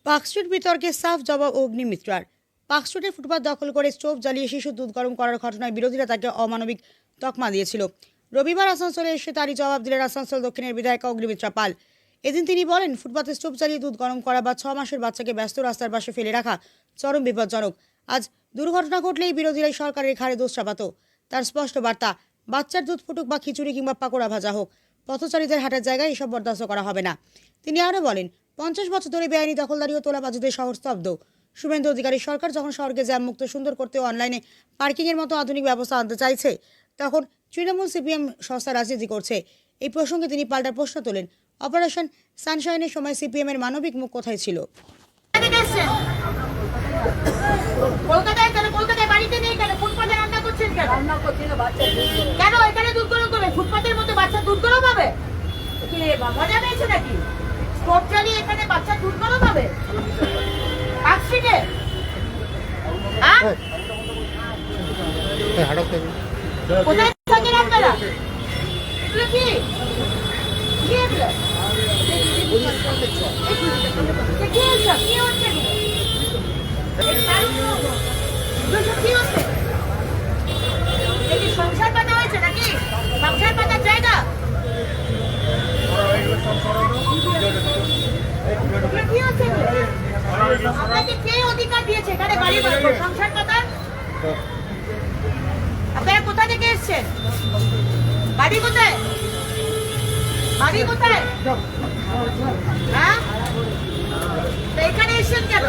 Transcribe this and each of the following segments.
Park Street বিতর্কে সাফ জবাব অগ্নিমিত্রার। পার্কস্ট্রিটে ফুটপাত দখল করে স্টোভ জ্বালিয়ে শিশু দুধ গরম করার ঘটনায় বিরোধীরা তাকে অমানবিক তকমা দিয়েছিল। রবিবার আসানসোলে এসে তারই জবাব দিলেন আসানসোল দক্ষিণের বিধায়িকা অগ্নিমিত্রা পাল। এদিন তিনি বলেন, ফুটপাতে স্টোভ জ্বালিয়ে দুধ গরম করা বা 6 মাসের বাচ্চাকে ব্যস্ত রাস্তার পাশে ফেলে রাখা চরম বিপজ্জনক। আজ দুর্ঘটনা ঘটলেই বিরোধীরাই সরকারের ঘাড়ে দোষ চাপাতো। তার স্পষ্ট বার্তা, বাচ্চার দুধ ফুটুক বা খিচুড়ি কিংবা পাকোড়া ভাজা হোক, পথচারীদের হাঁটার জায়গায় এসব বরদাস্ত করা হবে না। তিনি আরও বলেন, 50 বছর ধরে বেআইনি দখলদারি ও তোলাবাজিদের শহর স্তব্ধ। শুভেন্দু অধিকারী সরকার যখন শহরকে জ্যাম মুক্ত সুন্দর করতে ও অনলাইনে পার্কিংয়ের মতো আধুনিক ব্যবস্থা আনতে চাইছে, তখন তৃণমূল সিপিএম সস্তা রাজনীতি করছে। এই প্রসঙ্গে তিনি পাল্টা প্রশ্ন তোলেন, অপারেশন সানশাইনের সময় সিপিএমের মানবিক মুখ কোথায় ছিল? কলকাতায় বাড়িতে নেই কেন? ফুটপাতে রান্না করছেন কেন? কেন এখানে দুধ গরম করবে? ফুটপাতের মতো বাচ্চা দুধ গরম হবে? কি মজা পেয়েছে নাকি? স্টোভ জ্বালিয়ে এখানে বাচ্চা দুধ গরম হবে পার্কস্ট্রিটে? কোথায় থাকেন আপনারা? এগুলো কি এগুলো? কি হচ্ছে? সংসার পাতা হয়েছে নাকি? সংসার পাতার জায়গা? আপনাকে কে অধিকার দিয়েছে এখানে বাড়ি বানানোর, সংসার পাতার? আপনারা কোথা থেকে এসছেন? বাড়ি কোথায়? বাড়ি কোথায়? হ্যাঁ, এখানে এসছেন কেন?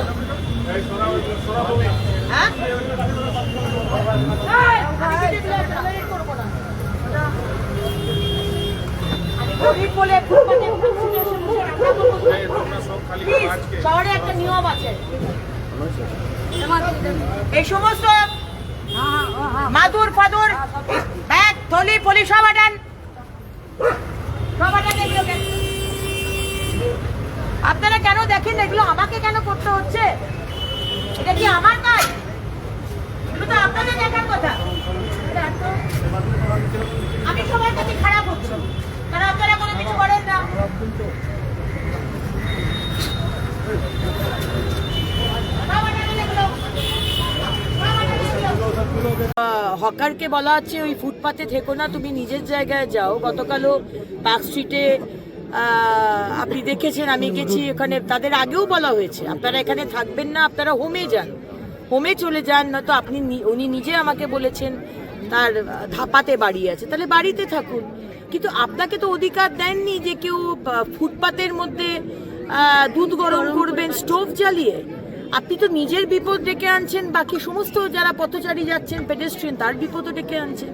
শহরে একটা নিয়ম আছে, এই সমস্ত মাদুর ফাদুর ব্যাগ থলি ফলি সব আটান, আপনারা কেন দেখেন এগুলো? আমাকে কেন করতে হচ্ছে? এটা কি আমার কাজ? এগুলো তো আপনাদের দেখার কথা। আমি সবার কাছে খারাপ হচ্ছি, কারণ আপনারা কোনো কিছু করেন না। হকারকে বলা হচ্ছে ওই ফুটপাতে থেকো না, তুমি নিজের জায়গায় যাও। গতকালও পার্কস্ট্রিটে আপনি দেখেছেন, আমি গেছি ওখানে, তাদের আগেও বলা হয়েছে আপনারা এখানে থাকবেন না, আপনারা হোমে যান, হোমে চলে যান। না তো উনি নিজে আমাকে বলেছেন তার ধাপাতে বাড়ি আছে, তাহলে বাড়িতে থাকুন। কিন্তু আপনাকে তো অধিকার দেননি যে কেউ ফুটপাতের মধ্যে দুধ গরম করবেন স্টোভ জ্বালিয়ে। আপনি তো নিজের বিপদ ডেকে আনছেন, বাকি সমস্ত যারা পথচারী যাচ্ছেন পেডেস্ট্রিয়ান তার বিপদও ডেকে আনছেন।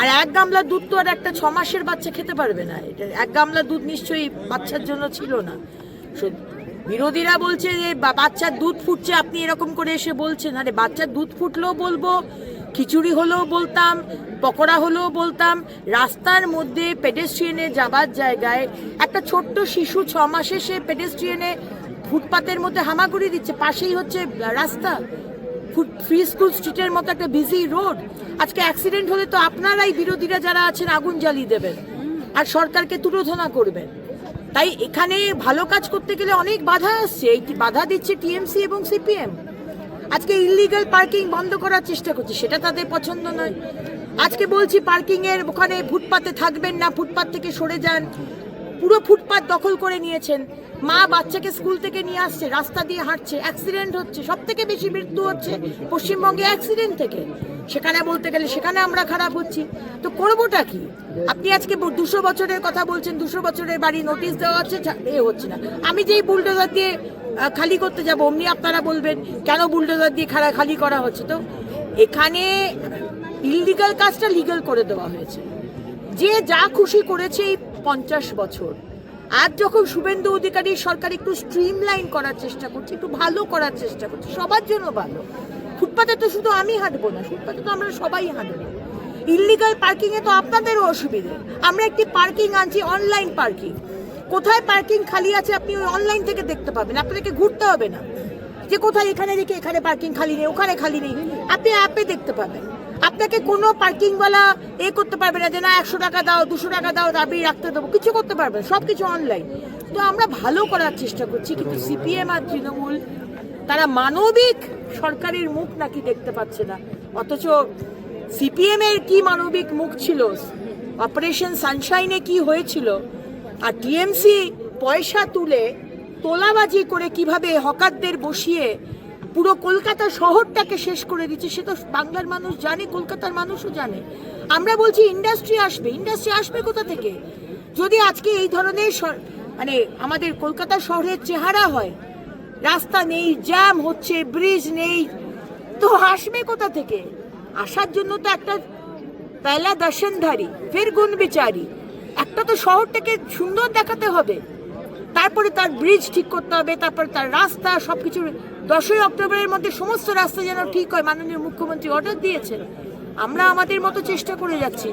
আর 1 গামলা দুধ তো আর একটা 6 মাসের বাচ্চা খেতে পারবে না। এটা 1 গামলা দুধ নিশ্চয়ই বাচ্চার জন্য ছিল না। বিরোধীরা বলছে যে বাচ্চার দুধ ফুটছে, আপনি এরকম করে এসে বলছেন। আরে বাচ্চার দুধ ফুটলেও বলবো, খিচুড়ি হলেও বলতাম, পকোড়া হলেও বলতাম। রাস্তার মধ্যে পেডেস্ট্রিয়ানে যাবার জায়গায় একটা ছোট্ট শিশু 6 মাসে সে পেডেস্ট্রিয়ানে ফুটপাতের মধ্যে হামাগুড়ি দিচ্ছে, পাশেই হচ্ছে রাস্তা, ফ্রি স্কুল স্ট্রিটের মতো একটা বিজি রোড। আজকে অ্যাক্সিডেন্ট হলে তো আপনারাই বিরোধীরা যারা আছেন আগুন জ্বালিয়ে দেবেন আর সরকারকে তুলোধনা করবেন। তাই এখানে ভালো কাজ করতে গেলে অনেক বাধা আসছে, এই বাধা দিচ্ছে টিএমসি এবং সিপিএম। আজকে ইলিগাল পার্কিং বন্ধ করার চেষ্টা করছে, সেটা তাদের পছন্দ নয়। আজকে বলছি পার্কিং এর ওখানে ফুটপাতে থাকবেন না, ফুটপাত থেকে সরে যান। পুরো ফুটপাত দখল করে নিয়েছেন। মা বাচ্চাকে স্কুল থেকে নিয়ে আসছে, রাস্তা দিয়ে হাঁটছে, অ্যাক্সিডেন্ট হচ্ছে। সব থেকে বেশি মৃত্যু হচ্ছে পশ্চিমবঙ্গে অ্যাক্সিডেন্ট থেকে। সেখানে বলতে গেলে সেখানে আমরা খারাপ হচ্ছি, তো করবোটা কি? আপনি আজকে 200 বছরের কথা বলছেন, 200 বছরের বাড়ি নোটিশ দেওয়া হচ্ছে, এ হচ্ছে না। আমি যেই বুলডোজার দিয়ে খালি করতে যাবো, অমনি আপনারা বলবেন কেন বুলডোজার দিয়ে খালি করা হচ্ছে। তো এখানে ইললিগাল কাজটা লিগাল করে দেওয়া হয়েছে। যে যা খুশি করেছে এই 50 বছর। আজ যখন শুভেন্দু অধিকারী সরকার একটু স্ট্রিমলাইন করার চেষ্টা করছে, একটু ভালো করার চেষ্টা করছে, সবার জন্য ভালো। ফুটপাতে তো শুধু আমি হাঁটবো না, ফুটপাতে তো আমরা সবাই হাঁটবো। ইললিগাল পার্কিং এ তো আপনাদেরও অসুবিধে। আমরা একটি পার্কিং আনছি, অনলাইন পার্কিং। কোথায় পার্কিং খালি আছে আপনি ওই অনলাইন থেকে দেখতে পাবেন, আপনাদেরকে ঘুরতে হবে না যে কোথায় এখানে রেখে এখানে পার্কিং খালি নেই, ওখানে খালি নেই। আপনি অ্যাপে দেখতে পাবেন। আপনাকে কোনো পার্কিংওয়ালা করতে পারবে না যে না 100 টাকা দাও 200 টাকা দাও দাবি রাখতে দেবো, কিছু করতে পারবে না, সব কিছু অনলাইন। তো আমরা ভালো করার চেষ্টা করছি, কিন্তু সিপিএম আর তৃণমূল তারা মানবিক সরকারের মুখ নাকি দেখতে পাচ্ছে না। অথচ সিপিএম এর কি মানবিক মুখ ছিল, অপারেশন সানশাইনে কি হয়েছিল, আর টিএমসি পয়সা তুলে তোলাবাজি করে কিভাবে হকারদের বসিয়ে পুরো কলকাতা শহরটাকে শেষ করে দিচ্ছে, সে তো বাংলার মানুষ জানে, কলকাতার মানুষও জানে। আমরা বলছি ইন্ডাস্ট্রি আসবে কোথা থেকে? যদি আজকে এই ধরনের মানে আমাদের কলকাতা শহরের চেহারা হয়, রাস্তা নেই, জ্যাম হচ্ছে, ব্রিজ নেই, তো আসবে কোথা থেকে? আসার জন্য তো একটা পয়লা দর্শনধারী ফের গুণ বিচারি, একটা তো শহরটাকে সুন্দর দেখাতে হবে, তারপরে তার ব্রিজ ঠিক করতে হবে, তারপরে তার রাস্তা সবকিছু। 10ই অক্টোবরের মধ্যে সমস্ত রাস্তা যেন ঠিক হয়, মাননীয় মুখ্যমন্ত্রী অর্ডার দিয়েছেন। আমরা আমাদের মতো চেষ্টা করে যাচ্ছি,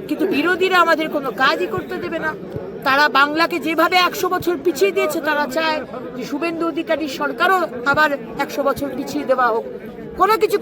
কিন্তু বিরোধীরা আমাদের কোনো কাজই করতে দেবে না। তারা বাংলাকে যেভাবে 100 বছর পিছিয়ে দিয়েছে, তারা চায় যে শুভেন্দু অধিকারীর সরকারও আবার 100 বছর পিছিয়ে দেওয়া হোক। কোনো কিছু